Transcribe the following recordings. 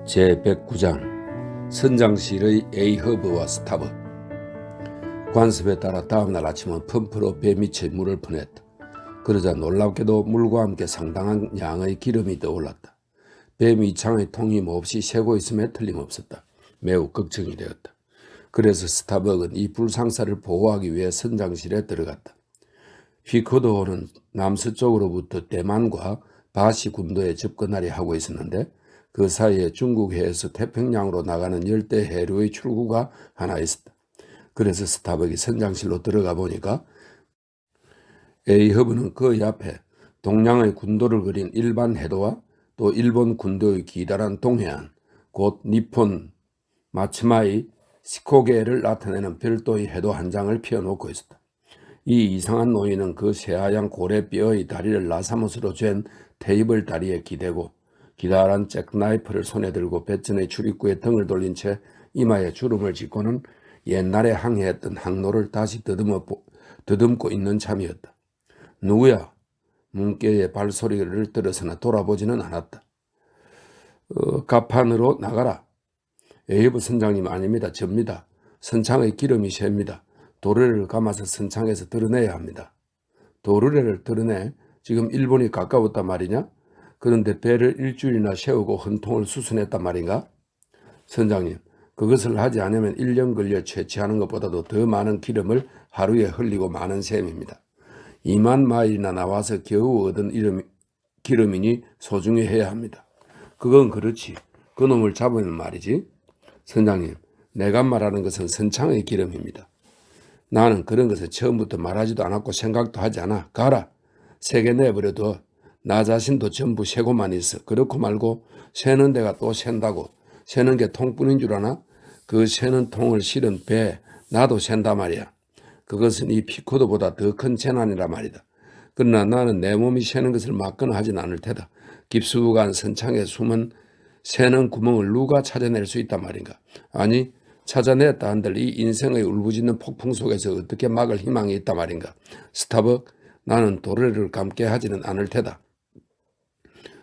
제109장 선장실의 A허브와 스타벅. 관습에 따라 다음날 아침은 펌프로 배 밑에 물을 퍼냈다. 그러자 놀랍게도 물과 함께 상당한 양의 기름이 떠올랐다. 배 밑창의 통이 몹시 새고 있음에 틀림없었다. 매우 걱정이 되었다. 그래서 스타벅은 이 불상사를 보호하기 위해 선장실에 들어갔다. 휘커도호는 남서쪽으로부터 대만과 바시 군도에 접근하려 하고 있었는데 그 사이에 중국해에서 태평양으로 나가는 열대 해류의 출구가 하나 있었다. 그래서 스타벅이 선장실로 들어가 보니까 A허브는 그 옆에 동양의 군도를 그린 일반 해도와 또 일본 군도의 기다란 동해안, 곧 니폰 마츠마이 시코게를 나타내는 별도의 해도 한 장을 피워놓고 있었다. 이 이상한 노인은 그 새하얀 고래뼈의 다리를 나사못으로 잰 테이블 다리에 기대고 기다란 잭나이프를 손에 들고 배전의 출입구에 등을 돌린 채 이마에 주름을 짓고는 옛날에 항해했던 항로를 다시 더듬고 있는 참이었다. 누구야? 문께의 발소리를 들어서나 돌아보지는 않았다. 갑판으로 나가라. 에이브 선장님 아닙니다. 접니다. 선창의 기름이 셉니다. 도르래를 감아서 선창에서 드러내야 합니다. 도르래를 드러내? 지금 일본이 가까웠단 말이냐? 그런데 배를 일주일이나 세우고 헌통을 수선했단 말인가? 선장님, 그것을 하지 않으면 1년 걸려 채취하는 것보다도 더 많은 기름을 하루에 흘리고 마는 셈입니다. 2만 마일이나 나와서 겨우 얻은 기름이니 소중히 해야 합니다. 그건 그렇지. 그놈을 잡으면 말이지. 선장님, 내가 말하는 것은 선창의 기름입니다. 나는 그런 것을 처음부터 말하지도 않았고 생각도 하지 않아. 가라. 세게 내버려둬. 나 자신도 전부 세고만 있어. 그렇고 말고 세는 데가 또 샌다고. 세는 게 통뿐인 줄 아나? 그 세는 통을 실은 배 나도 샌다 말이야. 그것은 이 피코드보다 더 큰 재난이라 말이다. 그러나 나는 내 몸이 새는 것을 막거나 하진 않을 테다. 깊숙한 선창에 숨은 새는 구멍을 누가 찾아낼 수 있단 말인가? 아니, 찾아냈다 한들 이 인생의 울부짖는 폭풍 속에서 어떻게 막을 희망이 있단 말인가? 스타벅, 나는 도래를 감게 하지는 않을 테다.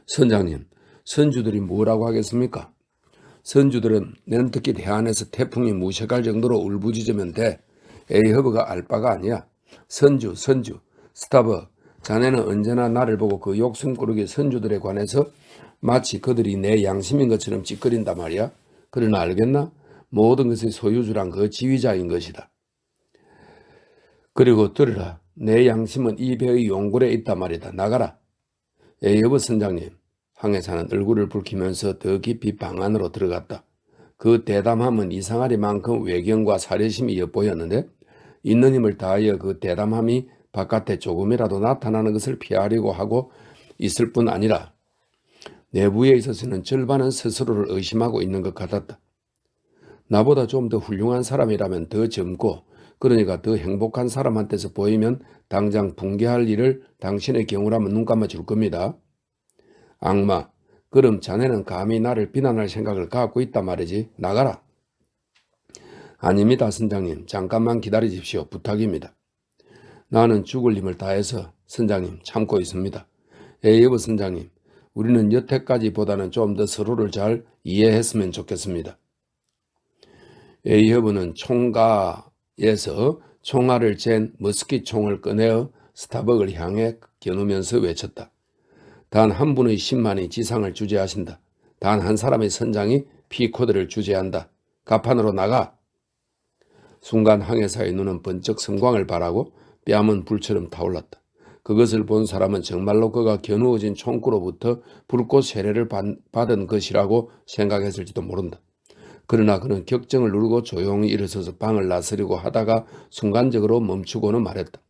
선장님, 선주들이 뭐라고 하겠습니까? 선주들은 nen특히 대안에서 태풍이 무색할 정도로 울부짖으면 돼. A허브가 알 바가 아니야. 선주, 스타벅, 자네는 언제나 나를 보고 그 욕심꾸러기 선주들에 관해서 마치 그들이 내 양심인 것처럼 찌꺼린단 말이야. 그러나 알겠나? 모든 것의 소유주란 그 지휘자인 것이다. 그리고 들으라. 내 양심은 이 배의 용굴에 있단 말이다. 나가라. A허브 선장님. 항해사는 얼굴을 붉히면서 더 깊이 방 안으로 들어갔다. 그 대담함은 이상하리만큼 외경과 사려심이 엿보였는데 있는 힘을 다하여 그 대담함이 바깥에 조금이라도 나타나는 것을 피하려고 하고 있을 뿐 아니라 내부에 있어서는 절반은 스스로를 의심하고 있는 것 같았다. 나보다 좀 더 훌륭한 사람이라면 더 젊고 그러니까 더 행복한 사람한테서 보이면 당장 붕괴할 일을 당신의 경우라면 눈 감아줄 겁니다. 악마, 그럼 자네는 감히 나를 비난할 생각을 갖고 있단 말이지. 나가라. 아닙니다, 선장님. 잠깐만 기다리십시오. 부탁입니다. 나는 죽을 힘을 다해서 선장님 참고 있습니다. A허브 선장님, 우리는 여태까지보다는 좀 더 서로를 잘 이해했으면 좋겠습니다. A허브는 총가에서 총알을 잰 머스킷 총을 꺼내어 스타벅을 향해 겨누면서 외쳤다. 단 한 분의 10만이 지상을 주재하신다. 단 한 사람의 선장이 피코드를 주재한다. 갑판으로 나가. 순간 항해사의 눈은 번쩍 섬광을 발하고 뺨은 불처럼 타올랐다. 그것을 본 사람은 정말로 그가 겨누어진 총구로부터 불꽃 세례를 받은 것이라고 생각했을지도 모른다. 그러나 그는 격정을 누르고 조용히 일어서서 방을 나서려고 하다가 순간적으로 멈추고는 말했다.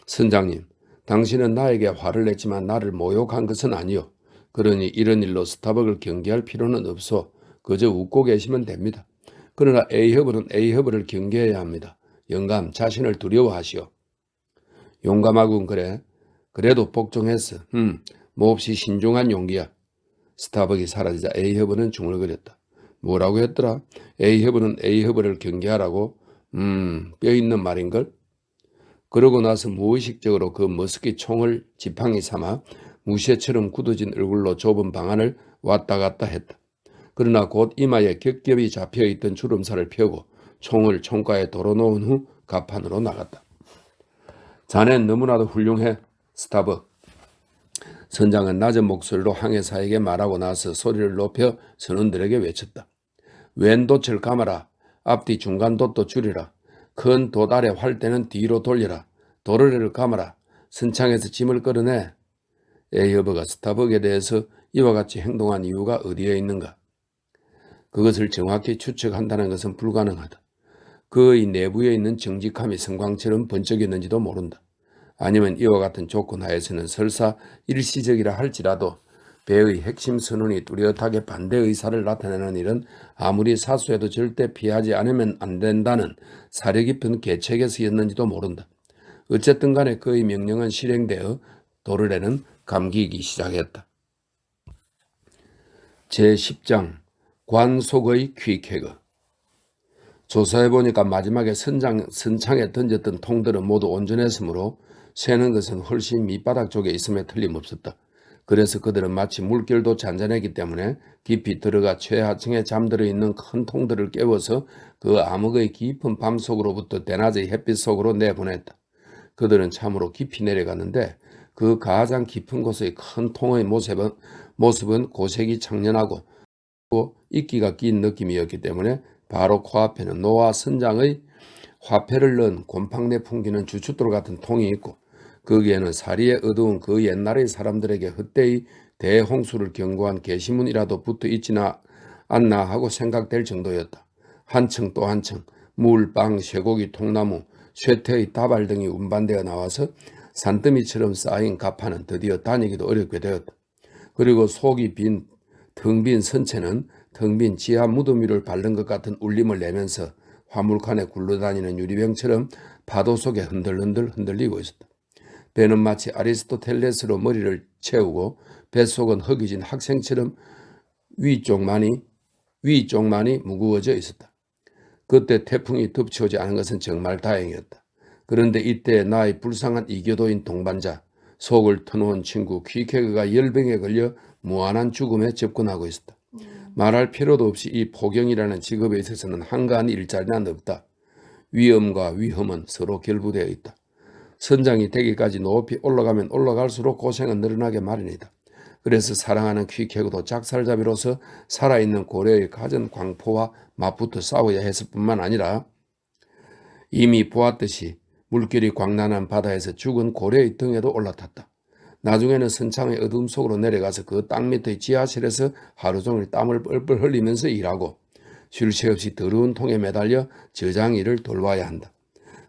선장님, 당신은 나에게 화를 냈지만 나를 모욕한 것은 아니오. 그러니 이런 일로 스타벅을 경계할 필요는 없어. 그저 웃고 계시면 됩니다. 그러나 A허브는 A허브를 경계해야 합니다. 영감, 자신을 두려워하시오. 용감하군 그래. 그래도 복종했어. 몹시 신중한 용기야. 스타벅이 사라지자 A허브는 중얼거렸다. 뭐라고 했더라? A허브는 A허브를 경계하라고? 뼈 있는 말인걸? 그러고 나서 무의식적으로 그 머스킷 총을 지팡이 삼아 무쇠처럼 굳어진 얼굴로 좁은 방 안을 왔다 갔다 했다. 그러나 곧 이마에 겹겹이 잡혀있던 주름살을 펴고 총을 총가에 돌아놓은 후 갑판으로 나갔다. 자넨 너무나도 훌륭해, 스타벅. 선장은 낮은 목소리로 항해사에게 말하고 나서 소리를 높여 선원들에게 외쳤다. 왼 돛을 감아라. 앞뒤 중간 돛도 줄이라. 큰 돛 아래 활대는 뒤로 돌려라. 도르래를 감아라. 선창에서 짐을 끌어내. 에이허버가 스타벅에 대해서 이와 같이 행동한 이유가 어디에 있는가? 그것을 정확히 추측한다는 것은 불가능하다. 그의 내부에 있는 정직함이 성광처럼 번쩍였는지도 모른다. 아니면 이와 같은 조건 하에서는 설사 일시적이라 할지라도 배의 핵심 선원이 뚜렷하게 반대 의사를 나타내는 일은 아무리 사소해도 절대 피하지 않으면 안 된다는 사려 깊은 계책에서였는지도 모른다. 어쨌든 간에 그의 명령은 실행되어 도르래는 감기기 시작했다. 제10장 관속의 퀵해그. 조사해보니까 마지막에 선창에 던졌던 통들은 모두 온전했으므로 새는 것은 훨씬 밑바닥 쪽에 있음에 틀림없었다. 그래서 그들은 마치 물결도 잔잔했기 때문에 깊이 들어가 최하층에 잠들어 있는 큰 통들을 깨워서 그 암흑의 깊은 밤속으로부터 대낮의 햇빛 속으로 내보냈다. 그들은 참으로 깊이 내려갔는데 그 가장 깊은 곳의 큰 통의 모습은 고색이 창연하고 이끼가 낀 느낌이었기 때문에 바로 코앞에는 노아 선장의 화폐를 넣은 곰팡내 풍기는 주춧돌 같은 통이 있고 거기에는 사리에 어두운 그 옛날의 사람들에게 헛되이 대홍수를 경고한 게시문이라도 붙어 있지나 않나 하고 생각될 정도였다. 한층 또 한층 물, 빵, 쇠고기, 통나무, 쇠퇴의 다발 등이 운반되어 나와서 산더미처럼 쌓인 가판은 드디어 다니기도 어렵게 되었다. 그리고 속이 텅 빈 선체는 텅 빈 지하 무덤 위를 밟는 것 같은 울림을 내면서 화물칸에 굴러다니는 유리병처럼 파도 속에 흔들리고 있었다. 배는 마치 아리스토텔레스로 머리를 채우고 뱃속은 허기진 학생처럼 위쪽만이 무거워져 있었다. 그때 태풍이 덮쳐오지 않은 것은 정말 다행이었다. 그런데 이때 나의 불쌍한 이교도인 동반자, 속을 터놓은 친구 퀴케그가 열병에 걸려 무한한 죽음에 접근하고 있었다. 말할 필요도 없이 이 포경이라는 직업에 있어서는 한가한 일자리는 없다. 위험과 위험은 서로 결부되어 있다. 선장이 되기까지 높이 올라가면 올라갈수록 고생은 늘어나게 마련이다. 그래서 사랑하는 퀴케그도 작살잡이로서 살아있는 고래의 갖은 광포와 맞붙어 싸워야 했을 뿐만 아니라 이미 보았듯이 물결이 광란한 바다에서 죽은 고래의 등에도 올라탔다. 나중에는 선창의 어둠 속으로 내려가서 그 땅 밑의 지하실에서 하루 종일 땀을 뻘뻘 흘리면서 일하고 쉴 새 없이 더러운 통에 매달려 저장 일을 돌봐야 한다.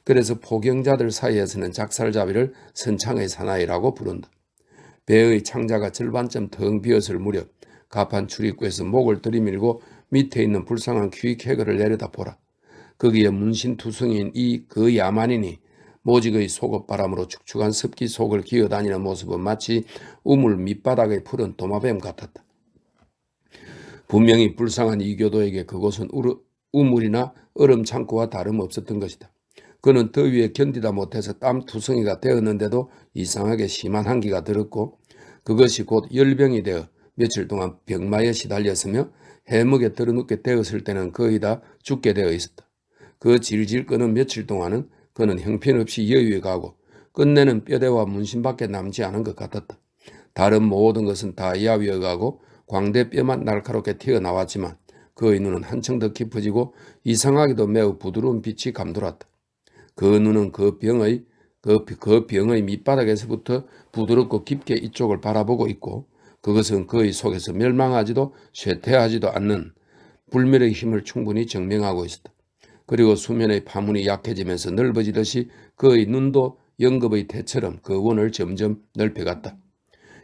그래서 포경자들 사이에서는 작살잡이를 선창의 사나이라고 부른다. 배의 창자가 절반쯤 텅 비었을 무렵 가판 출입구에서 목을 들이밀고 밑에 있는 불쌍한 퀴케그를 내려다보라. 거기에 문신투성이인 그 야만인이 모직의 속옷바람으로 축축한 습기 속을 기어다니는 모습은 마치 우물 밑바닥의 푸른 도마뱀 같았다. 분명히 불쌍한 이교도에게 그곳은 우물이나 얼음 창고와 다름없었던 것이다. 그는 더위에 견디다 못해서 땀투성이가 되었는데도 이상하게 심한 한기가 들었고 그것이 곧 열병이 되어 며칠 동안 병마에 시달렸으며 해먹에 들어눕게 되었을 때는 거의 다 죽게 되어 있었다. 그 질질 끄는 며칠 동안은 그는 형편없이 여유에 가고 끝내는 뼈대와 문신밖에 남지 않은 것 같았다. 다른 모든 것은 다 야위어가고 광대뼈만 날카롭게 튀어나왔지만 그의 눈은 한층 더 깊어지고 이상하게도 매우 부드러운 빛이 감돌았다. 그 눈은 그 병의 밑바닥에서부터 부드럽고 깊게 이쪽을 바라보고 있고 그것은 그의 속에서 멸망하지도 쇠퇴하지도 않는 불멸의 힘을 충분히 증명하고 있었다. 그리고 수면의 파문이 약해지면서 넓어지듯이 그의 눈도 영겁의 태처럼 그 원을 점점 넓혀갔다.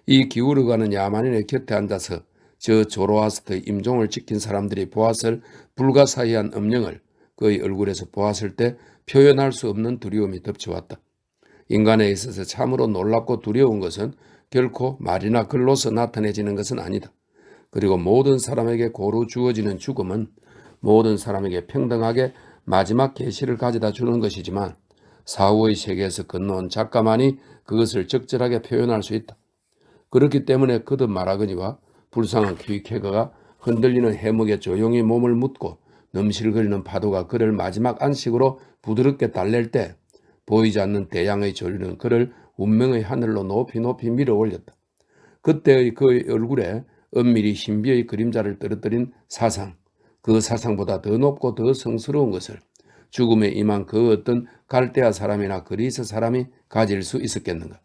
이 기울어가는 야만인의 곁에 앉아서 저 조로아스트의 임종을 지킨 사람들이 보았을 불가사의한 음령을 그의 얼굴에서 보았을 때 표현할 수 없는 두려움이 덮쳐왔다. 인간에 있어서 참으로 놀랍고 두려운 것은 결코 말이나 글로서 나타내지는 것은 아니다. 그리고 모든 사람에게 고루 주어지는 죽음은 모든 사람에게 평등하게 마지막 계시를 가져다 주는 것이지만 사후의 세계에서 건너온 작가만이 그것을 적절하게 표현할 수 있다. 그렇기 때문에 거듭 말하거니와 불쌍한 퀴케그가 흔들리는 해먹에 조용히 몸을 묻고 넘실거리는 파도가 그를 마지막 안식으로 부드럽게 달랠 때 보이지 않는 대양의 조류는 그를 운명의 하늘로 높이 높이 밀어 올렸다. 그때의 그의 얼굴에 은밀히 신비의 그림자를 떨어뜨린 사상, 그 사상보다 더 높고 더 성스러운 것을 죽음에 임한 그 어떤 갈대아 사람이나 그리스 사람이 가질 수 있었겠는가.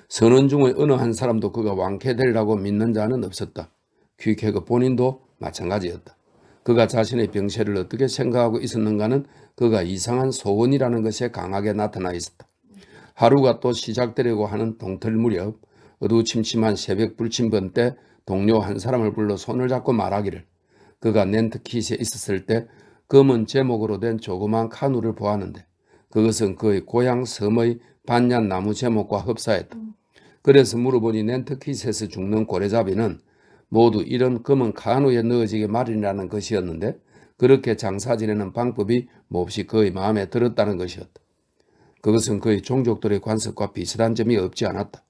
선원 중의 어느 한 사람도 그가 왕쾌되리라고 믿는 자는 없었다. 퀴케그 본인도 마찬가지였다. 그가 자신의 병세를 어떻게 생각하고 있었는가는 그가 이상한 소원이라는 것에 강하게 나타나 있었다. 하루가 또 시작되려고 하는 동틀 무렵 어두침침한 새벽 불침번 때 동료 한 사람을 불러 손을 잡고 말하기를 그가 낸트킷에 있었을 때 검은 제목으로 된 조그마한 카누를 보았는데 그것은 그의 고향 섬의 반얀 나무 제목과 흡사했다. 그래서 물어보니 낸트킷에서 죽는 고래잡이는 모두 이런 검은 카누에 넣어지게 마련이라는 것이었는데 그렇게 장사 지내는 방법이 몹시 그의 마음에 들었다는 것이었다. 그것은 그의 종족들의 관습과 비슷한 점이 없지 않았다.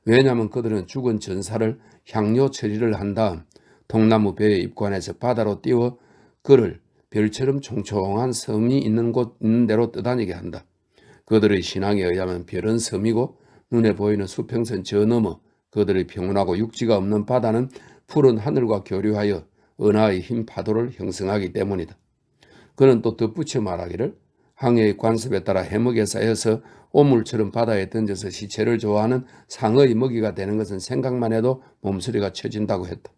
왜냐하면 그들은 죽은 전사를 향료 처리를 한 다음 통나무 배에 입관해서 바다로 띄워 그를 별처럼 총총한 섬이 있는 곳 있는 대로 떠다니게 한다. 그들의 신앙에 의하면 별은 섬이고 눈에 보이는 수평선 저 너머 그들의 평온하고 육지가 없는 바다는 푸른 하늘과 교류하여 은하의 흰 파도를 형성하기 때문이다. 그는 또 덧붙여 말하기를 항해의 관습에 따라 해먹에 쌓여서 오물처럼 바다에 던져서 시체를 좋아하는 상어의 먹이가 되는 것은 생각만 해도 몸서리가 쳐진다고 했다.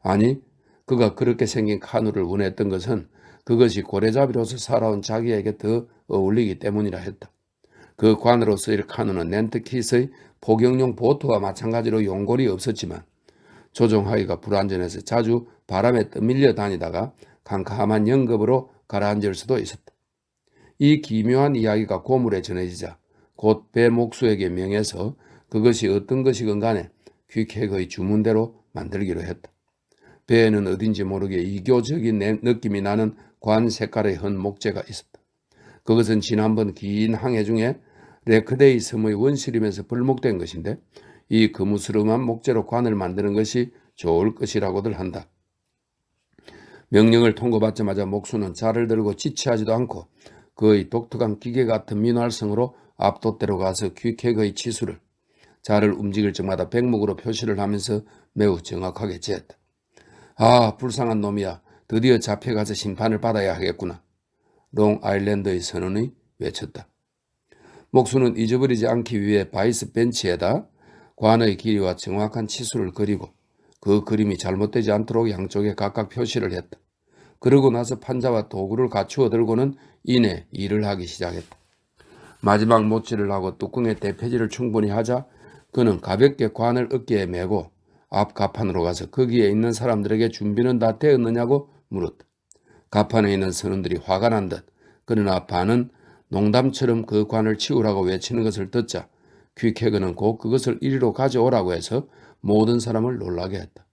아니, 그가 그렇게 생긴 카누를 원했던 것은 그것이 고래잡이로서 살아온 자기에게 더 어울리기 때문이라 했다. 그 관으로 쓰일 카누는 낸트킷의 포경용 보트와 마찬가지로 용골이 없었지만 조종하기가 불안전해서 자주 바람에 떠밀려 다니다가 캄캄한 영겁으로 가라앉을 수도 있었다. 이 기묘한 이야기가 고물에 전해지자 곧 배 목수에게 명해서 그것이 어떤 것이건 간에 퀴케그의 주문대로 만들기로 했다. 배에는 어딘지 모르게 이교적인 느낌이 나는 관 색깔의 헌 목재가 있었다. 그것은 지난번 긴 항해 중에 레크데이 섬의 원시림에서 벌목된 것인데 이 거무스름한 목재로 관을 만드는 것이 좋을 것이라고들 한다. 명령을 통고받자마자 목수는 자를 들고 지체하지도 않고 그의 독특한 기계 같은 민활성으로 앞돛대로 가서 퀴케그의 치수를 자를 움직일 적마다 백목으로 표시를 하면서 매우 정확하게 재었다. 아, 불쌍한 놈이야. 드디어 잡혀가서 심판을 받아야 하겠구나. 롱아일랜드의 선원이 외쳤다. 목수는 잊어버리지 않기 위해 바이스 벤치에다 관의 길이와 정확한 치수를 그리고 그 그림이 잘못되지 않도록 양쪽에 각각 표시를 했다. 그러고 나서 판자와 도구를 갖추어 들고는 이내 일을 하기 시작했다. 마지막 못질을 하고 뚜껑에 대패질을 충분히 하자 그는 가볍게 관을 어깨에 메고 앞 가판으로 가서 거기에 있는 사람들에게 준비는 다 되었느냐고 물었다. 가판에 있는 선원들이 화가 난 듯 그러나 반은 농담처럼 그 관을 치우라고 외치는 것을 듣자 퀴케그는 곧 그것을 이리로 가져오라고 해서 모든 사람을 놀라게 했다.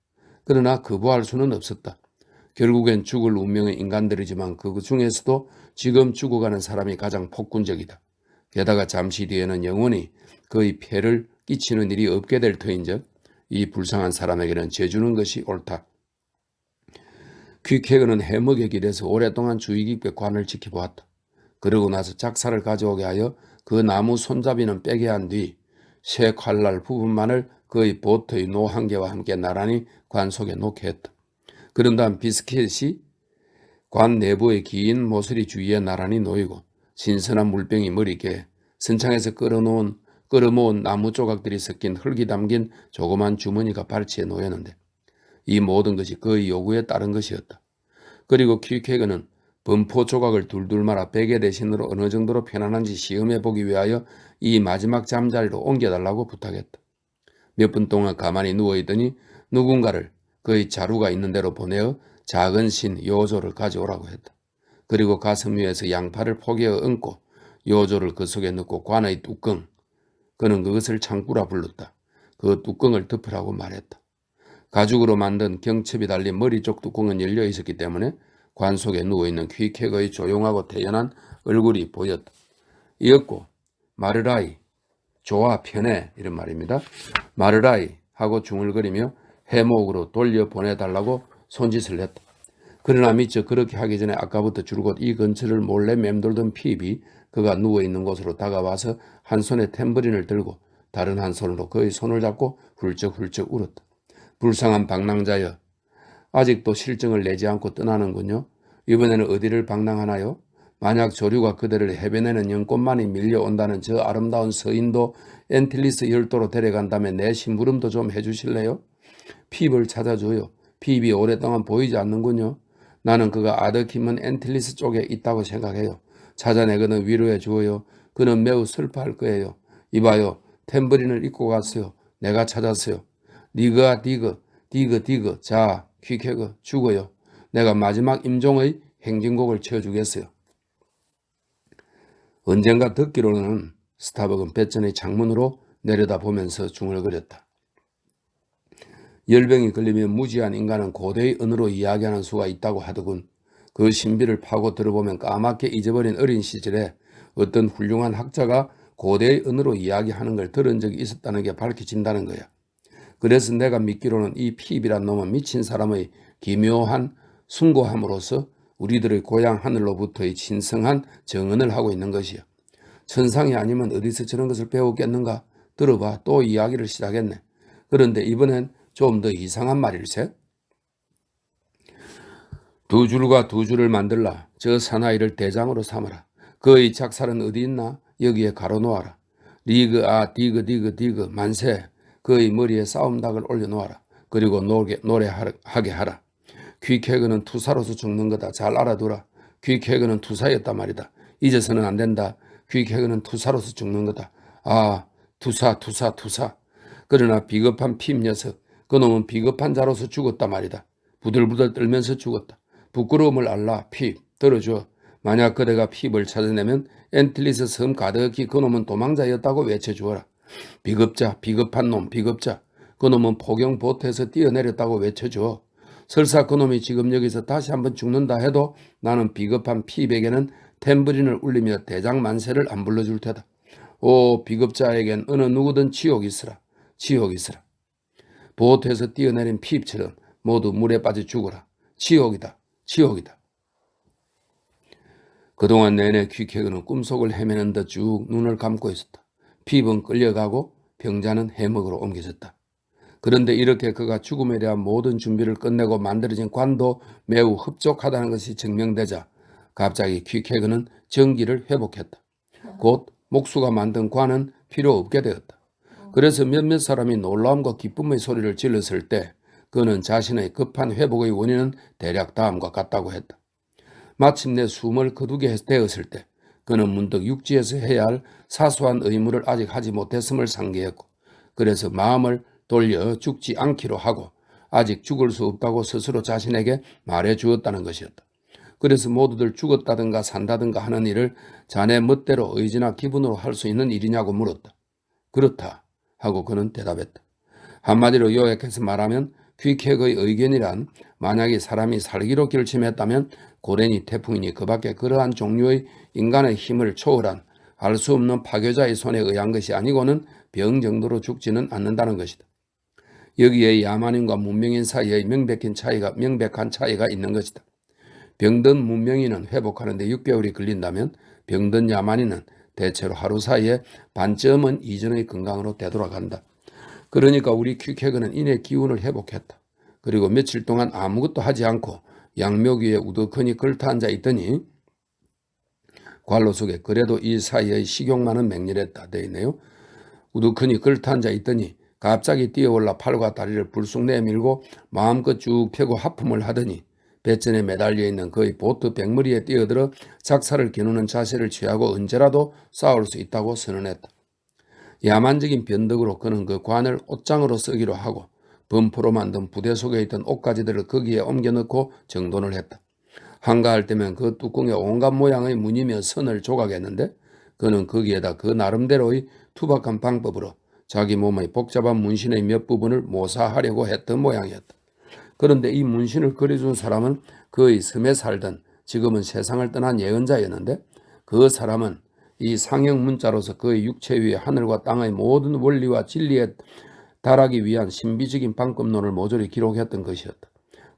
그러나 거부할 수는 없었다. 결국엔 죽을 운명의 인간들이지만 그 중에서도 지금 죽어가는 사람이 가장 폭군적이다. 게다가 잠시 뒤에는 영원히 그의 폐를 끼치는 일이 없게 될 터인즉 이 불쌍한 사람에게는 죄주는 것이 옳다. 퀴케그는 해먹의 길에서 오랫동안 주의 깊게 관을 지켜보았다. 그러고 나서 작사를 가져오게 하여 그 나무 손잡이는 빼게 한 뒤 새 칼날 부분만을 그의 보트의 노 한 개와 함께 나란히 관 속에 놓게 했다. 그런 다음 비스켓이 관 내부의 긴 모서리 주위에 나란히 놓이고 신선한 물병이 머리께 선창에서 끌어모은 나무 조각들이 섞인 흙이 담긴 조그만 주머니가 발치에 놓였는데 이 모든 것이 그의 요구에 따른 것이었다. 그리고 퀴케그는 범포 조각을 둘둘 말아 베개 대신으로 어느 정도로 편안한지 시험해 보기 위하여 이 마지막 잠자리로 옮겨달라고 부탁했다. 몇 분 동안 가만히 누워있더니 누군가를 그의 자루가 있는 데로 보내어 작은 신 요조를 가져오라고 했다. 그리고 가슴 위에서 양팔을 포개어 얹고 요조를 그 속에 넣고 관의 뚜껑, 그는 그것을 창구라 불렀다. 그 뚜껑을 덮으라고 말했다. 가죽으로 만든 경첩이 달린 머리 쪽 뚜껑은 열려 있었기 때문에 관 속에 누워있는 퀴케그의 조용하고 태연한 얼굴이 보였다. 이었고 마르라이, 좋아 편해 이런 말입니다. 마르라이 하고 중얼거리며 해목으로 돌려보내달라고 손짓을 했다. 그러나 미처 그렇게 하기 전에 아까부터 줄곧 이 근처를 몰래 맴돌던 피입이 그가 누워있는 곳으로 다가와서 한 손에 탬버린을 들고 다른 한 손으로 그의 손을 잡고 훌쩍훌쩍 울었다. 불쌍한 방랑자여, 아직도 실증을 내지 않고 떠나는군요. 이번에는 어디를 방랑하나요? 만약 조류가 그대를 해변에는 연꽃만이 밀려온다는 저 아름다운 서인도 엔틸리스 열도로 데려간다면 내 심부름도 좀 해주실래요? 핍을 찾아줘요. 핍이 오랫동안 보이지 않는군요. 나는 그가 아더키먼 엔틸리스 쪽에 있다고 생각해요. 찾아내거든 위로해 주어요. 그는 매우 슬퍼할 거예요. 이봐요. 탬버린을 입고 갔어요. 내가 찾았어요. 니그아 디그. 자, 퀴케그 죽어요. 내가 마지막 임종의 행진곡을 쳐주겠어요. 언젠가 듣기로는 스타벅은 배전의 창문으로 내려다보면서 중얼거렸다. 열병이 걸리면 무지한 인간은 고대의 언어로 이야기하는 수가 있다고 하더군. 그 신비를 파고 들어보면 까맣게 잊어버린 어린 시절에 어떤 훌륭한 학자가 고대의 언어로 이야기하는 걸 들은 적이 있었다는 게 밝혀진다는 거야. 그래서 내가 믿기로는 이 핍이란 놈은 미친 사람의 기묘한 숭고함으로써 우리들의 고향 하늘로부터의 신성한 정언을 하고 있는 것이야. 천상이 아니면 어디서 저런 것을 배웠겠는가? 들어봐, 또 이야기를 시작했네. 그런데 이번엔 좀 더 이상한 말일세. 두 줄과 두 줄을 만들라. 저 사나이를 대장으로 삼아라. 그의 작살은 어디 있나? 여기에 가로놓아라. 디그 만세. 그의 머리에 싸움닭을 올려놓아라. 그리고 노래하게 하라. 퀴케그는 투사로서 죽는 거다. 잘 알아두라. 퀴케그는 투사였단 말이다. 잊어서는 안 된다. 퀴케그는 투사로서 죽는 거다. 아, 투사. 그러나 비겁한 핍 녀석. 그놈은 비겁한 자로서 죽었단 말이다. 부들부들 떨면서 죽었다. 부끄러움을 알라. 핍, 들어줘. 만약 그대가 핍을 찾아내면 엔틸리스 섬 가득히 그놈은 도망자였다고 외쳐주어라. 비겁자, 비겁한 놈, 비겁자. 그놈은 포경보트에서 뛰어내렸다고 외쳐줘. 설사 그놈이 지금 여기서 다시 한번 죽는다 해도 나는 비겁한 핍에게는 탬버린을 울리며 대장만세를 안 불러줄 테다. 오, 비겁자에겐 어느 누구든 지옥이 있으라. 보트에서 뛰어내린 핍처럼 모두 물에 빠져 죽어라. 지옥이다. 그동안 내내 퀴케그는 꿈속을 헤매는 듯 쭉 눈을 감고 있었다. 핍은 끌려가고 병자는 해먹으로 옮겨졌다. 그런데 이렇게 그가 죽음에 대한 모든 준비를 끝내고 만들어진 관도 매우 흡족하다는 것이 증명되자 갑자기 퀴케그는 정기를 회복했다. 곧 목수가 만든 관은 필요 없게 되었다. 그래서 몇몇 사람이 놀라움과 기쁨의 소리를 질렀을 때 그는 자신의 급한 회복의 원인은 대략 다음과 같다고 했다. 마침내 숨을 거두게 되었을 때 그는 문득 육지에서 해야 할 사소한 의무를 아직 하지 못했음을 상기했고 그래서 마음을 돌려 죽지 않기로 하고 아직 죽을 수 없다고 스스로 자신에게 말해 주었다는 것이었다. 그래서 모두들 죽었다든가 산다든가 하는 일을 자네 멋대로 의지나 기분으로 할 수 있는 일이냐고 물었다. 그렇다 하고 그는 대답했다. 한마디로 요약해서 말하면 퀴케그의 의견이란 만약에 사람이 살기로 결심했다면 고래니 태풍이니 그 밖에 그러한 종류의 인간의 힘을 초월한 알 수 없는 파괴자의 손에 의한 것이 아니고는 병 정도로 죽지는 않는다는 것이다. 여기에 야만인과 문명인 사이에 명백한 차이가 있는 것이다. 병든 문명인은 회복하는 데 6개월이 걸린다면 병든 야만인은 대체로 하루 사이에 반쯤은 이전의 건강으로 되돌아간다. 그러니까 우리 퀴케그는 이내 기운을 회복했다. 그리고 며칠 동안 아무것도 하지 않고 양묘 위에 우두커니 걸터앉아 있더니 관로 속에 그래도 이 사이의 식욕만은 맹렬했다 되어 있네요. 우두커니 걸터앉아 있더니 갑자기 뛰어올라 팔과 다리를 불쑥 내밀고 마음껏 쭉 펴고 하품을 하더니 배전에 매달려 있는 그의 보트 백머리에 뛰어들어 작사를 겨누는 자세를 취하고 언제라도 싸울 수 있다고 선언했다. 야만적인 변덕으로 그는 그 관을 옷장으로 쓰기로 하고 범포로 만든 부대 속에 있던 옷가지들을 거기에 옮겨넣고 정돈을 했다. 한가할 때면 그 뚜껑에 온갖 모양의 무늬며 선을 조각했는데 그는 거기에다 그 나름대로의 투박한 방법으로 자기 몸의 복잡한 문신의 몇 부분을 모사하려고 했던 모양이었다. 그런데 이 문신을 그려준 사람은 그의 섬에 살던 지금은 세상을 떠난 예언자였는데 그 사람은 이 상형 문자로서 그의 육체 위에 하늘과 땅의 모든 원리와 진리에 달하기 위한 신비적인 방법론을 모조리 기록했던 것이었다.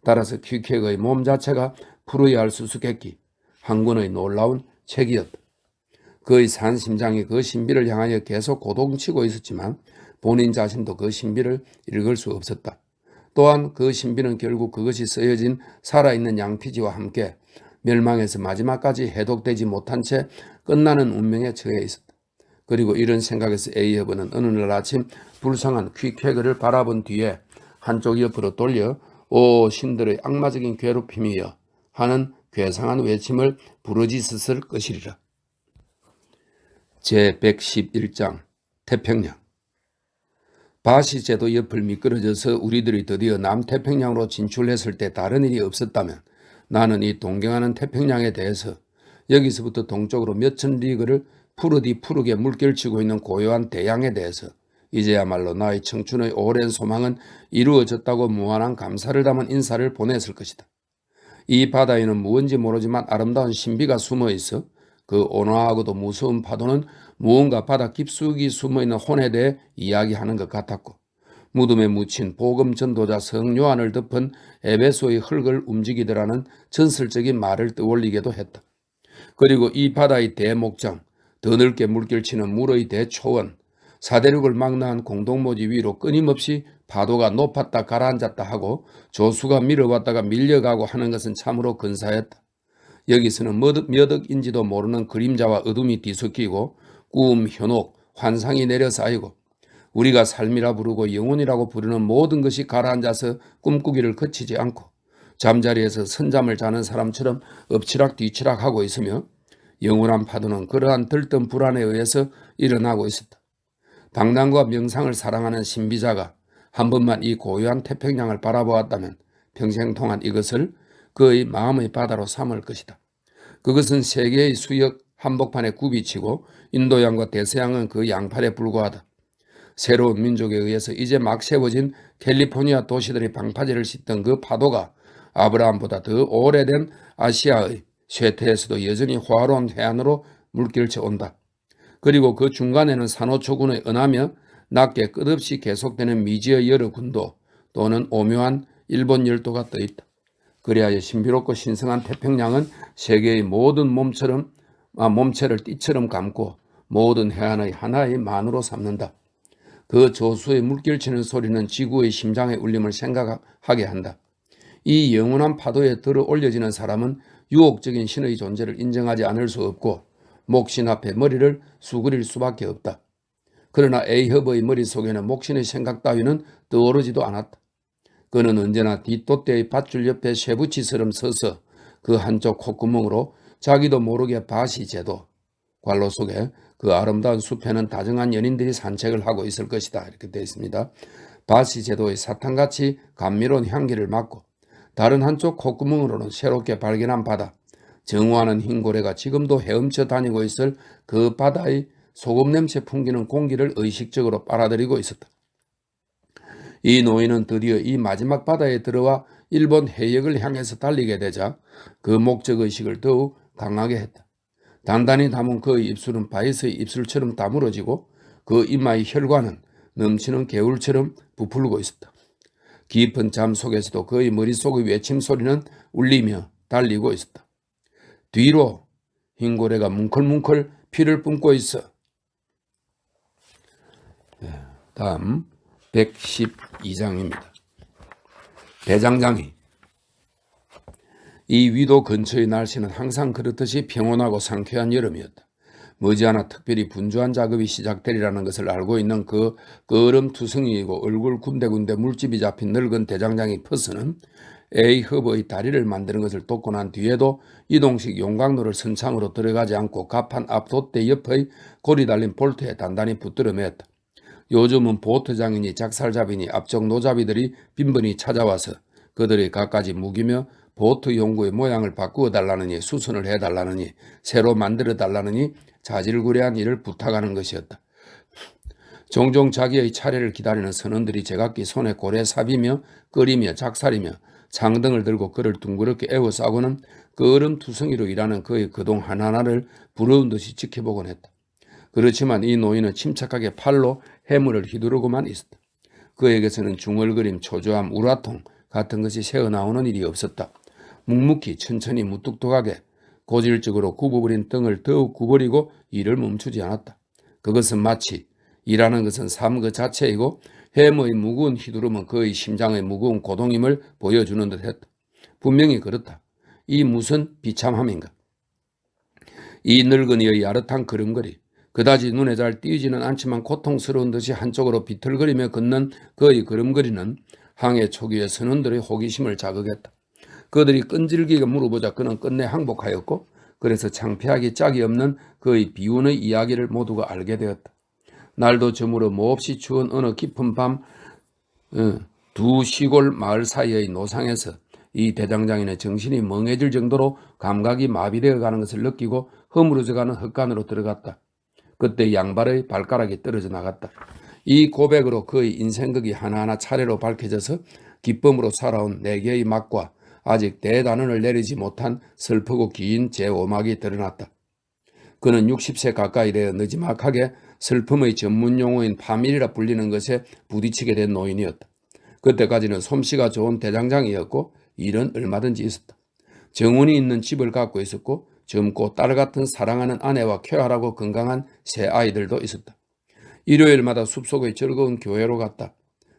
따라서 퀵핵의 몸 자체가 풀어야 할 수수께끼, 한 권의 놀라운 책이었다. 그의 산 심장이 그 신비를 향하여 계속 고동치고 있었지만 본인 자신도 그 신비를 읽을 수 없었다. 또한 그 신비는 결국 그것이 쓰여진 살아있는 양피지와 함께 멸망에서 마지막까지 해독되지 못한 채 끝나는 운명에 처해 있었다. 그리고 이런 생각에서 에이허브는 어느 날 아침 불쌍한 퀵해거를 바라본 뒤에 한쪽 옆으로 돌려 오 신들의 악마적인 괴롭힘이여 하는 괴상한 외침을 부르짖었을 것이리라. 제111장 태평양. 바시 제도 옆을 미끄러져서 우리들이 드디어 남태평양으로 진출했을 때 다른 일이 없었다면 나는 이 동경하는 태평양에 대해서 여기서부터 동쪽으로 몇천 리그를 푸르게 물결치고 있는 고요한 대양에 대해서 이제야말로 나의 청춘의 오랜 소망은 이루어졌다고 무한한 감사를 담은 인사를 보냈을 것이다. 이 바다에는 무언지 모르지만 아름다운 신비가 숨어 있어 그 온화하고도 무서운 파도는 무언가 바다 깊숙이 숨어있는 혼에 대해 이야기하는 것 같았고 무덤에 묻힌 복음 전도자 성 요한을 덮은 에베소의 흙을 움직이더라는 전설적인 말을 떠올리게도 했다. 그리고 이 바다의 대목장, 더 넓게 물결치는 물의 대초원, 사대륙을 망라한 공동모지 위로 끊임없이 파도가 높았다 가라앉았다 하고 조수가 밀어왔다가 밀려가고 하는 것은 참으로 근사했다. 여기서는 몇 억인지도 모르는 그림자와 어둠이 뒤섞이고 꿈, 현혹, 환상이 내려 쌓이고 우리가 삶이라 부르고 영혼이라고 부르는 모든 것이 가라앉아서 꿈꾸기를 그치지 않고 잠자리에서 선잠을 자는 사람처럼 엎치락 뒤치락 하고 있으며 영원한 파도는 그러한 들뜬 불안에 의해서 일어나고 있었다. 방랑과 명상을 사랑하는 신비자가 한 번만 이 고요한 태평양을 바라보았다면 평생 동안 이것을 그의 마음의 바다로 삼을 것이다. 그것은 세계의 수역 한복판에 굽이치고 인도양과 대서양은 그 양팔에 불과하다. 새로운 민족에 의해서 이제 막 세워진 캘리포니아 도시들의 방파제를 씻던 그 파도가 아브라함보다 더 오래된 아시아의 쇠퇴에서도 여전히 화로운 해안으로 물결쳐 온다. 그리고 그 중간에는 산호초군의 은하며 낮게 끝없이 계속되는 미지의 여러 군도 또는 오묘한 일본 열도가 떠있다. 그리하여 신비롭고 신성한 태평양은 세계의 모든 몸체를 띠처럼 감고 모든 해안의 하나의 만으로 삼는다. 그 조수의 물결치는 소리는 지구의 심장의 울림을 생각하게 한다. 이 영원한 파도에 들어 올려지는 사람은 유혹적인 신의 존재를 인정하지 않을 수 없고 목신 앞에 머리를 수그릴 수밖에 없다. 그러나 에이허브의 머릿속에는 목신의 생각 따위는 떠오르지도 않았다. 그는 언제나 뒷돛대의 밧줄 옆에 쇠붙이처럼 서서 그 한쪽 콧구멍으로 자기도 모르게 바시 제도, 관로 속에 그 아름다운 숲에는 다정한 연인들이 산책을 하고 있을 것이다. 이렇게 되어 있습니다. 바시 제도의 사탕같이 감미로운 향기를 맡고 다른 한쪽 콧구멍으로는 새롭게 발견한 바다, 정화하는 흰 고래가 지금도 헤엄쳐 다니고 있을 그 바다의 소금 냄새 풍기는 공기를 의식적으로 빨아들이고 있었다. 이 노인은 드디어 이 마지막 바다에 들어와 일본 해역을 향해서 달리게 되자 그 목적의식을 더욱 강하게 했다. 단단히 담은 그의 입술은 바이스의 입술처럼 다물어지고 그 이마의 혈관은 넘치는 개울처럼 부풀고 있었다. 깊은 잠 속에서도 그의 머릿속의 외침 소리는 울리며 달리고 있었다. 뒤로 흰고래가 뭉클뭉클 피를 뿜고 있어. 다음 112장입니다. 대장장이. 이 위도 근처의 날씨는 항상 그렇듯이 평온하고 상쾌한 여름이었다. 머지않아 특별히 분주한 작업이 시작되리라는 것을 알고 있는 그 얼음투성이이고 얼굴 군데군데 물집이 잡힌 늙은 대장장이 퍼스는 에이허브의 다리를 만드는 것을 돕고 난 뒤에도 이동식 용광로를 선창으로 들어가지 않고 갑판 앞 돛대 옆의 고리 달린 볼트에 단단히 붙들어 맸다. 요즘은 보트 장인이 작살잡이니 앞쪽 노잡이들이 빈번히 찾아와서 그들이 갖가지 무기며 보트 용구의 모양을 바꾸어 달라느니 수선을 해달라느니 새로 만들어 달라느니 자질구레한 일을 부탁하는 것이었다. 종종 자기의 차례를 기다리는 선원들이 제각기 손에 고래 삽이며 끓이며 작살이며 장등을 들고 그를 둥그렇게 에워싸고는 그 얼음투성이로 일하는 그의 그동 하나하나를 부러운 듯이 지켜보곤 했다. 그렇지만 이 노인은 침착하게 팔로 해물을 휘두르고만 있었다. 그에게서는 중얼거림, 초조함, 우라통 같은 것이 새어나오는 일이 없었다. 묵묵히 천천히 무뚝뚝하게 고질적으로 굽어버린 등을 더욱 구부리고 일을 멈추지 않았다. 그것은 마치 일하는 것은 삶 그 자체이고 해머의 무거운 휘두름은 그의 심장의 무거운 고동임을 보여주는 듯 했다. 분명히 그렇다. 이 무슨 비참함인가. 이 늙은이의 야릇한 걸음걸이, 그다지 눈에 잘 띄지는 않지만 고통스러운 듯이 한쪽으로 비틀거리며 걷는 그의 걸음걸이는 항해 초기의 선원들의 호기심을 자극했다. 그들이 끈질기게 물어보자 그는 끝내 항복하였고 그래서 창피하기 짝이 없는 그의 비운의 이야기를 모두가 알게 되었다. 날도 저물어 몹시 추운 어느 깊은 밤 두 시골 마을 사이의 노상에서 이 대장장이의 정신이 멍해질 정도로 감각이 마비되어 가는 것을 느끼고 허물어져가는 헛간으로 들어갔다. 그때 양발의 발가락이 떨어져 나갔다. 이 고백으로 그의 인생극이 하나하나 차례로 밝혀져서 기쁨으로 살아온 네 개의 막과 아직 대단원을 내리지 못한 슬프고 긴 제5막이 드러났다. 그는 60세 가까이 되어 느지막하게 슬픔의 전문 용어인 파밀이라 불리는 것에 부딪히게 된 노인이었다. 그때까지는 솜씨가 좋은 대장장이었고 일은 얼마든지 있었다. 정운이 있는 집을 갖고 있었고 젊고 딸 같은 사랑하는 아내와 쾌활하고 건강한 세 아이들도 있었다. 일요일마다 숲속의 즐거운 교회로 갔다.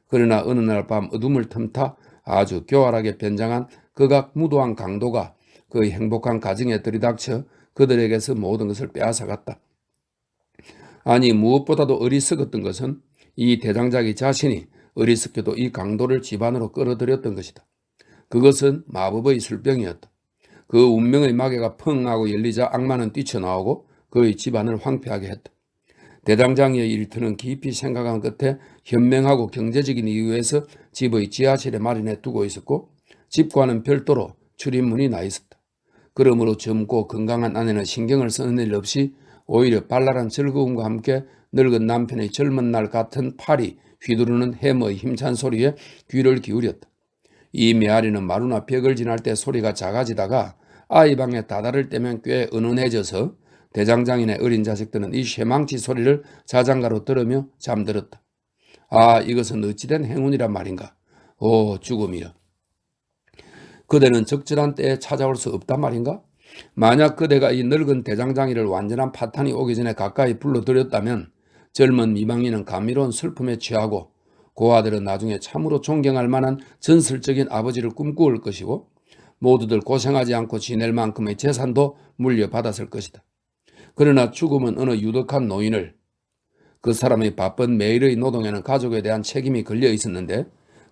그러나 어느 날 밤 어둠을 틈타 아주 교활하게 변장한 극악 무도한 강도가 그의 행복한 가정에 들이닥쳐 그들에게서 모든 것을 빼앗아갔다. 아니 무엇보다도 어리석었던 것은 이 대장장이 자신이 어리석게도 이 강도를 집안으로 끌어들였던 것이다. 그것은 마법의 술병이었다. 그 운명의 마개가 펑 하고 열리자 악마는 뛰쳐나오고 그의 집안을 황폐하게 했다. 대장장이의 일터는 깊이 생각한 끝에 현명하고 경제적인 이유에서 집의 지하실에 마련해 두고 있었고 집과는 별도로 출입문이 나 있었다. 그러므로 젊고 건강한 아내는 신경을 쓰는 일 없이 오히려 발랄한 즐거움과 함께 늙은 남편의 젊은 날 같은 팔이 휘두르는 해머의 힘찬 소리에 귀를 기울였다. 이 메아리는 마루나 벽을 지날 때 소리가 작아지다가 아이 방에 다다를 때면 꽤 은은해져서 대장장인의 어린 자식들은 이 쇠망치 소리를 자장가로 들으며 잠들었다. 아, 이것은 어찌된 행운이란 말인가. 오, 죽음이여. 그대는 적절한 때에 찾아올 수 없단 말인가? 만약 그대가 이 늙은 대장장이를 완전한 파탄이 오기 전에 가까이 불러들였다면 젊은 미망인은 감미로운 슬픔에 취하고 그 아들은 나중에 참으로 존경할 만한 전설적인 아버지를 꿈꾸을 것이고 모두들 고생하지 않고 지낼 만큼의 재산도 물려받았을 것이다. 그러나 죽음은 어느 유덕한 노인을, 그 사람의 바쁜 매일의 노동에는 가족에 대한 책임이 걸려 있었는데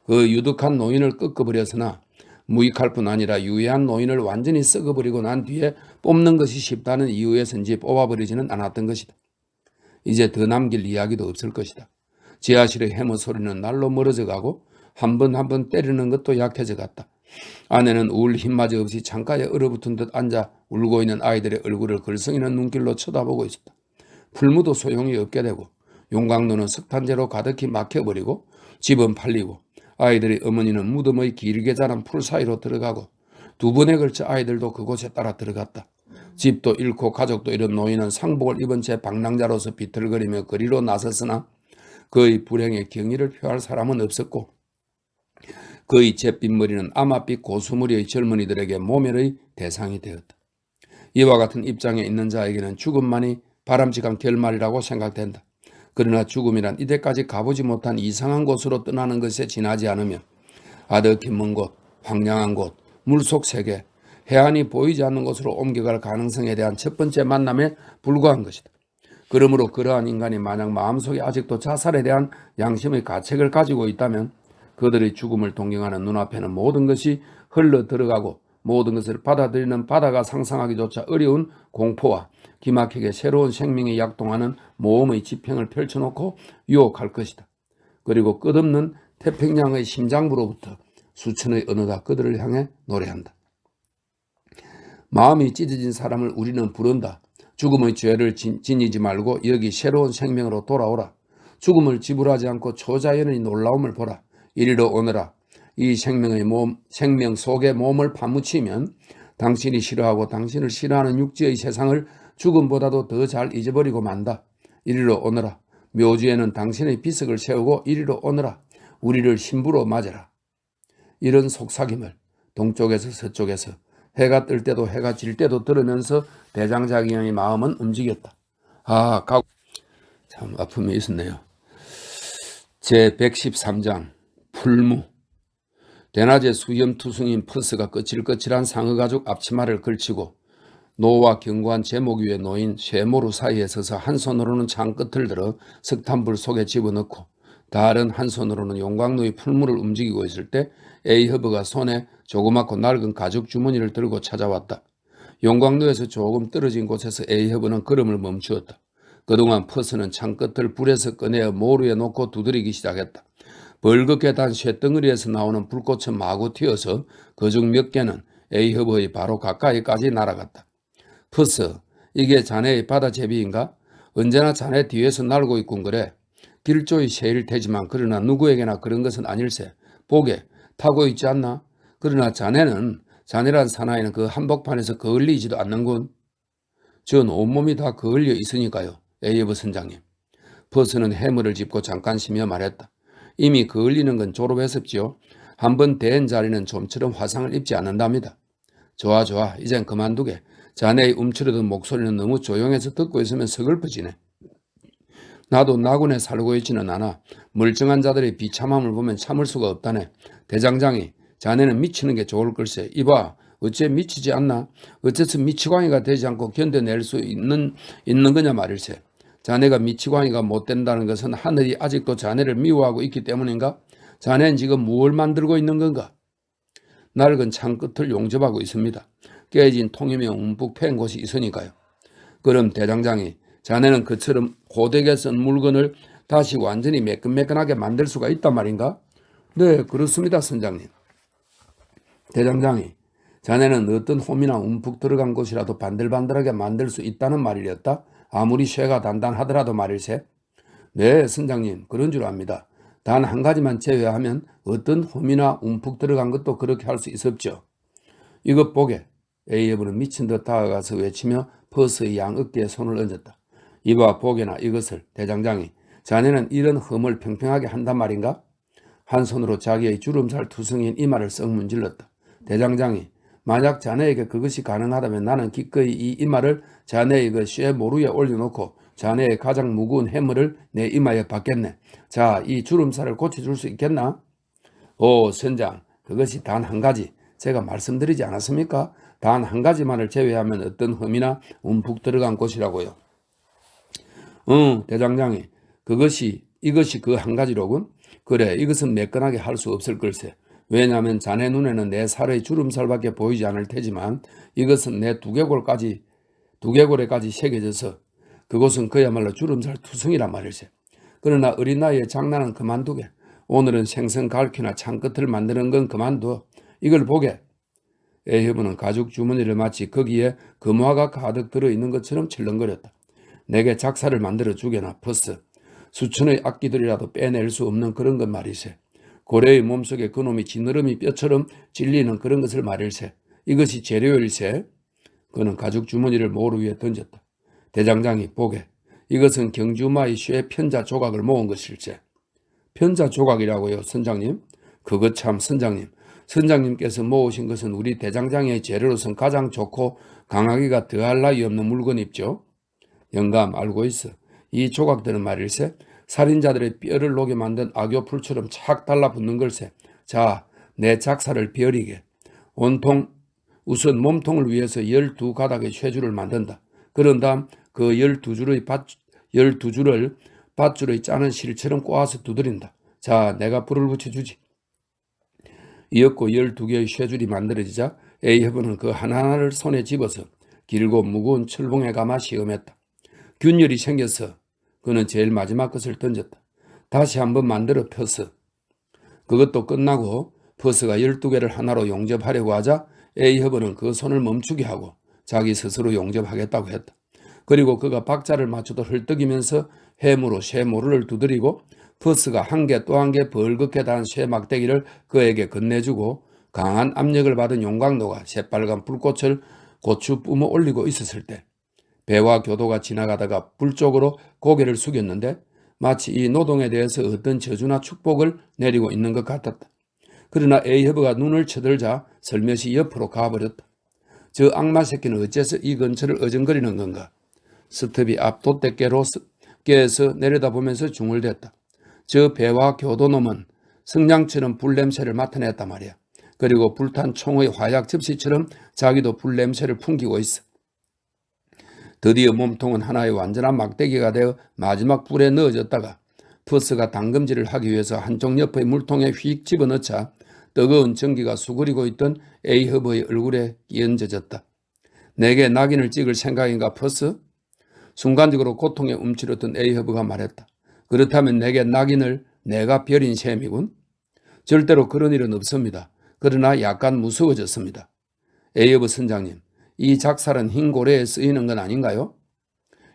그 유덕한 노인을 꺾어버렸으나 무익할 뿐 아니라 유해한 노인을 완전히 썩어버리고 난 뒤에 뽑는 것이 쉽다는 이유에서인지 뽑아버리지는 않았던 것이다. 이제 더 남길 이야기도 없을 것이다. 지하실의 해머 소리는 날로 멀어져 가고 한 번 한 번 때리는 것도 약해져 갔다. 아내는 울 힘마저 없이 창가에 얼어붙은 듯 앉아 울고 있는 아이들의 얼굴을 걸성이는 눈길로 쳐다보고 있었다. 풀무도 소용이 없게 되고 용광로는 석탄재로 가득히 막혀버리고 집은 팔리고 아이들의 어머니는 무덤의 길게 자란 풀 사이로 들어가고 두 번에 걸쳐 아이들도 그곳에 따라 들어갔다. 집도 잃고 가족도 잃은 노인은 상복을 입은 채 방랑자로서 비틀거리며 거리로 나섰으나 그의 불행에 경의를 표할 사람은 없었고 그의 잿빛 머리는 아마빛 고수무리의 젊은이들에게 모멸의 대상이 되었다. 이와 같은 입장에 있는 자에게는 죽음만이 바람직한 결말이라고 생각된다. 그러나 죽음이란 이때까지 가보지 못한 이상한 곳으로 떠나는 것에 지나지 않으며 아득히 먼 곳, 황량한 곳, 물속 세계, 해안이 보이지 않는 곳으로 옮겨갈 가능성에 대한 첫 번째 만남에 불과한 것이다. 그러므로 그러한 인간이 만약 마음속에 아직도 자살에 대한 양심의 가책을 가지고 있다면 그들의 죽음을 동경하는 눈앞에는 모든 것이 흘러 들어가고 모든 것을 받아들이는 바다가 상상하기조차 어려운 공포와 기막히게 새로운 생명이 약동하는 모험의 지평을 펼쳐놓고 유혹할 것이다. 그리고 끝없는 태평양의 심장부로부터 수천의 언어가 그들을 향해 노래한다. 마음이 찢어진 사람을 우리는 부른다. 죽음의 죄를 지니지 말고 여기 새로운 생명으로 돌아오라. 죽음을 지불하지 않고 초자연의 놀라움을 보라. 이리로 오너라. 이 생명 속에 몸을 파묻히면 당신이 싫어하고 당신을 싫어하는 육지의 세상을 죽음보다도 더 잘 잊어버리고 만다. 이리로 오너라. 묘지에는 당신의 비석을 세우고 이리로 오너라. 우리를 신부로 맞아라. 이런 속삭임을 동쪽에서 서쪽에서 해가 뜰 때도 해가 질 때도 들으면서 대장장이의 마음은 움직였다. 참 아픔이 있었네요. 제113장 풀무. 대낮에 수염투성인 퍼스가 거칠거칠한 상어가죽 앞치마를 걸치고 노와 견고한 제목 위에 놓인 쇠모루 사이에 서서 한 손으로는 창 끝을 들어 석탄불 속에 집어넣고 다른 한 손으로는 용광로의 풀무를 움직이고 있을 때 에이허브가 손에 조그맣고 낡은 가죽 주머니를 들고 찾아왔다. 용광로에서 조금 떨어진 곳에서 에이허브는 걸음을 멈추었다. 그동안 퍼스는 창 끝을 불에서 꺼내어 모루에 놓고 두드리기 시작했다. 벌겋게 단 쇳덩어리에서 나오는 불꽃은 마구 튀어서 그중 몇 개는 에이허브의 바로 가까이까지 날아갔다. 퍼스, 이게 자네의 바다제비인가? 언제나 자네 뒤에서 날고 있군 그래. 길조의 새일 테지만 그러나 누구에게나 그런 것은 아닐세. 보게, 타고 있지 않나? 그러나 자네란 사나이는 그 한복판에서 거을리지도 않는군. 전 온몸이 다 거을려 있으니까요. 에이허브 선장님. 퍼스는 해물을 짚고 잠깐 쉬며 말했다. 이미 거을리는 건 졸업했었지요. 한번 된 자리는 좀처럼 화상을 입지 않는답니다. 좋아, 이젠 그만두게. 자네의 움츠러든 목소리는 너무 조용해서 듣고 있으면 서글퍼지네. 나도 나군에 살고 있지는 않아. 멀쩡한 자들의 비참함을 보면 참을 수가 없다네. 대장장이, 자네는 미치는 게 좋을 걸세. 이봐, 어째 미치지 않나? 어째서 미치광이가 되지 않고 견뎌낼 수 있는 거냐 말일세. 자네가 미치광이가 못 된다는 것은 하늘이 아직도 자네를 미워하고 있기 때문인가? 자네는 지금 무엇을 만들고 있는 건가? 낡은 창 끝을 용접하고 있습니다. 깨진 통이며 움푹 패인 곳이 있으니까요. 그럼 대장장이, 자네는 그처럼 고되게 쓴 물건을 다시 완전히 매끈매끈하게 만들 수가 있단 말인가? 네, 그렇습니다, 선장님. 대장장이, 자네는 어떤 홈이나 움푹 들어간 곳이라도 반들반들하게 만들 수 있다는 말이었다. 아무리 쇠가 단단하더라도 말일세. 네, 선장님, 그런 줄 압니다. 단 한 가지만 제외하면 어떤 홈이나 움푹 들어간 것도 그렇게 할 수 있었죠. 이것 보게. 에이허브는 미친 듯 다가가서 외치며 퍼스의 양 어깨에 손을 얹었다. 이봐 보게나 이것을. 대장장이, 자네는 이런 흠을 평평하게 한단 말인가? 한 손으로 자기의 주름살 투성인 이마를 썩 문질렀다. 대장장이, 만약 자네에게 그것이 가능하다면 나는 기꺼이 이 이마를 자네의 그 쇠 모루에 올려놓고 자네의 가장 무거운 해물을 내 이마에 받겠네. 자, 이 주름살을 고쳐줄 수 있겠나? 오, 선장, 그것이 단 한 가지. 제가 말씀드리지 않았습니까? 단 한 가지만을 제외하면 어떤 흠이나 움푹 들어간 곳이라고요. 대장장이, 이것이 그 한 가지로군. 그래, 이것은 매끈하게 할 수 없을 걸세. 왜냐하면 자네 눈에는 내 살의 주름살밖에 보이지 않을 테지만 이것은 내 두개골에까지 새겨져서 그곳은 그야말로 주름살 투성이란 말일세. 그러나 어린 나이에 장난은 그만두게. 오늘은 생선갈퀴나 창끝을 만드는 건 그만둬. 이걸 보게. 에이허브는 가죽 주머니를 마치 거기에 금화가 가득 들어있는 것처럼 철렁거렸다. 내게 작사를 만들어 주게나, 퍼스. 수천의 악기들이라도 빼낼 수 없는 그런 것 말이세. 고래의 몸속에 그놈이 지느러미 뼈처럼 찔리는 그런 것을 말일세. 이것이 재료일세. 그는 가죽 주머니를 모루 위에 던졌다. 대장장이 보게. 이것은 경주마의 쇠 편자 조각을 모은 것일세. 편자 조각이라고요, 선장님? 그것 참, 선장님. 선장님께서 모으신 것은 우리 대장장이의 재료로선 가장 좋고 강하기가 더할 나위 없는 물건입죠. 영감, 알고 있어. 이 조각들은 말일세. 살인자들의 뼈를 녹여 만든 악교풀처럼 착 달라붙는 걸세. 자, 내 작사를 벼리게. 우선 몸통을 위해서 12가닥의 쇠줄을 만든다. 그런 다음 그 12줄을 밧줄의 짜는 실처럼 꼬아서 두드린다. 자, 내가 불을 붙여주지. 이었고 12개의 쇠줄이 만들어지자 에이허브는 그 하나하나를 손에 집어서 길고 무거운 철봉에 감아 시험했다. 균열이 생겨서 그는 제일 마지막 것을 던졌다. 다시 한번 만들어 퍼스. 그것도 끝나고 퍼스가 12개를 하나로 용접하려고 하자 에이허브는 그 손을 멈추게 하고 자기 스스로 용접하겠다고 했다. 그리고 그가 박자를 맞춰도 헐떡이면서 해무로 쇠 모루를 두드리고 퍼스가 한 개 또 한 개 벌겋게 단 쇠 막대기를 그에게 건네주고 강한 압력을 받은 용광로가 새빨간 불꽃을 고추 뿜어 올리고 있었을 때 배와 교도가 지나가다가 불 쪽으로 고개를 숙였는데 마치 이 노동에 대해서 어떤 저주나 축복을 내리고 있는 것 같았다. 그러나 에이허브가 눈을 쳐들자 슬며시 옆으로 가버렸다. 저 악마 새끼는 어째서 이 근처를 어정거리는 건가? 스텝이 앞 돛대께에서 내려다보면서 중얼댔다. 저 배와 교도놈은 성냥처럼 불냄새를 맡아냈단 말이야. 그리고 불탄 총의 화약 접시처럼 자기도 불냄새를 풍기고 있어. 드디어 몸통은 하나의 완전한 막대기가 되어 마지막 불에 넣어졌다가 퍼스가 담금질을 하기 위해서 한쪽 옆의 물통에 휙 집어넣자 뜨거운 전기가 수그리고 있던 에이허브의 얼굴에 끼얹어졌다. 내게 낙인을 찍을 생각인가 퍼스? 순간적으로 고통에 움츠렸던 에이허브가 말했다. 그렇다면 내게 낙인을 내가 벼린 셈이군. 절대로 그런 일은 없습니다. 그러나 약간 무서워졌습니다. 에이허브 선장님, 이 작살은 흰 고래에 쓰이는 건 아닌가요?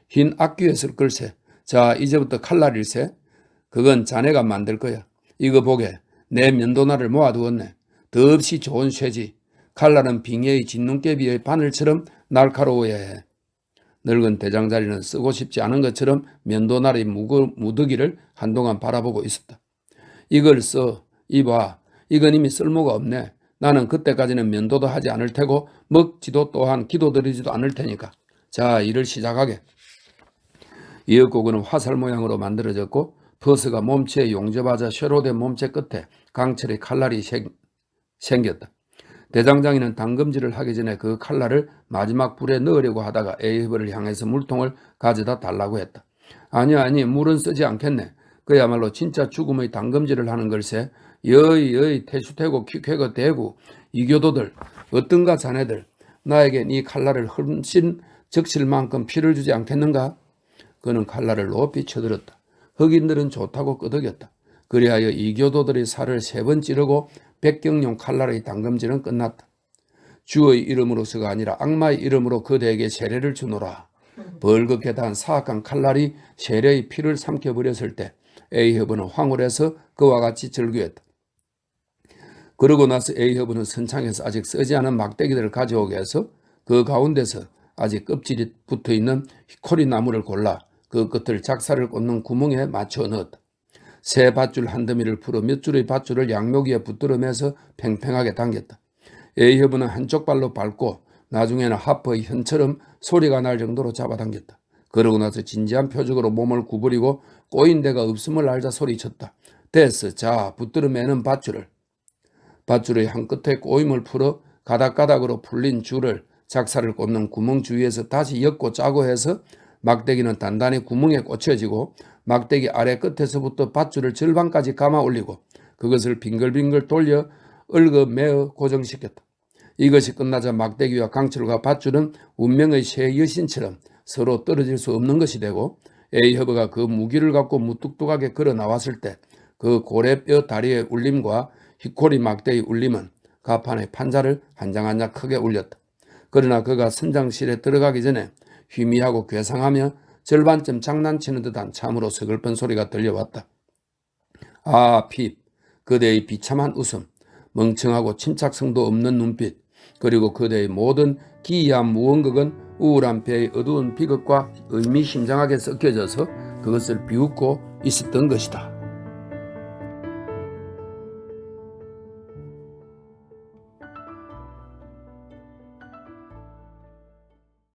흰 악귀에 쓸 걸세. 자, 이제부터 칼날일세. 그건 자네가 만들 거야. 이거 보게. 내 면도날을 모아두었네. 더없이 좋은 쇠지. 칼날은 빙의의 진눈깨비의 바늘처럼 날카로워야 해. 늙은 대장자리는 쓰고 싶지 않은 것처럼 면도날의 무더기를 한동안 바라보고 있었다. 이걸 써. 이봐. 이건 이미 쓸모가 없네. 나는 그때까지는 면도도 하지 않을 테고 먹지도 또한 기도드리지도 않을 테니까. 자, 일을 시작하게. 이윽고그는 화살 모양으로 만들어졌고 퍼스가 몸체에 용접하자 쇠로된 몸체 끝에 강철의 칼날이 생겼다. 대장장이는 담금질을 하기 전에 그 칼날을 마지막 불에 넣으려고 하다가 에이허브를 향해서 물통을 가져다 달라고 했다. 아니 물은 쓰지 않겠네. 그야말로 진짜 죽음의 담금질을 하는 걸세. 여이 태슈태고 퀵회거 대구 이교도들 어떤가 자네들 나에겐 이 칼날을 흠씬 적실 만큼 피를 주지 않겠는가? 그는 칼날을 높이 쳐들었다. 흑인들은 좋다고 끄덕였다. 그리하여 이교도들의 살을 3번 찌르고 백경용 칼날의 담금질은 끝났다. 주의 이름으로서가 아니라 악마의 이름으로 그대에게 세례를 주노라. 벌겋게 단 사악한 칼날이 세례의 피를 삼켜버렸을 때 에이허브는 황홀해서 그와 같이 절규했다. 그러고 나서 에이허브는 선창에서 아직 쓰지 않은 막대기들을 가져오게 해서 그 가운데서 아직 껍질이 붙어있는 히코리 나무를 골라 그 끝을 작사를 꽂는 구멍에 맞춰 넣었다. 새 밧줄 한 더미를 풀어 몇 줄의 밧줄을 양묘기에 붙들어매서 팽팽하게 당겼다. 에이허브는 한쪽 발로 밟고 나중에는 하퍼의 현처럼 소리가 날 정도로 잡아당겼다. 그러고 나서 진지한 표정으로 몸을 구부리고 꼬인 데가 없음을 알자 소리쳤다. 됐어. 자, 붙들어매는 밧줄의 한 끝에 꼬임을 풀어 가닥가닥으로 풀린 줄을 작사를 꽂는 구멍 주위에서 다시 엮고 짜고 해서 막대기는 단단히 구멍에 꽂혀지고 막대기 아래 끝에서부터 밧줄을 절반까지 감아 올리고 그것을 빙글빙글 돌려 얽어매어 고정시켰다. 이것이 끝나자 막대기와 강철과 밧줄은 운명의 새 여신처럼 서로 떨어질 수 없는 것이 되고 에이허브가 그 무기를 갖고 무뚝뚝하게 걸어 나왔을 때 그 고래뼈 다리의 울림과 히코리 막대의 울림은 가판의 판자를 한 장 한 장 크게 울렸다. 그러나 그가 선장실에 들어가기 전에 희미하고 괴상하며 절반쯤 장난치는 듯한 참으로 서글픈 소리가 들려왔다. 아, 핍. 그대의 비참한 웃음, 멍청하고 침착성도 없는 눈빛, 그리고 그대의 모든 기이한 무언극은 우울한 배의 어두운 비극과 의미심장하게 섞여져서 그것을 비웃고 있었던 것이다.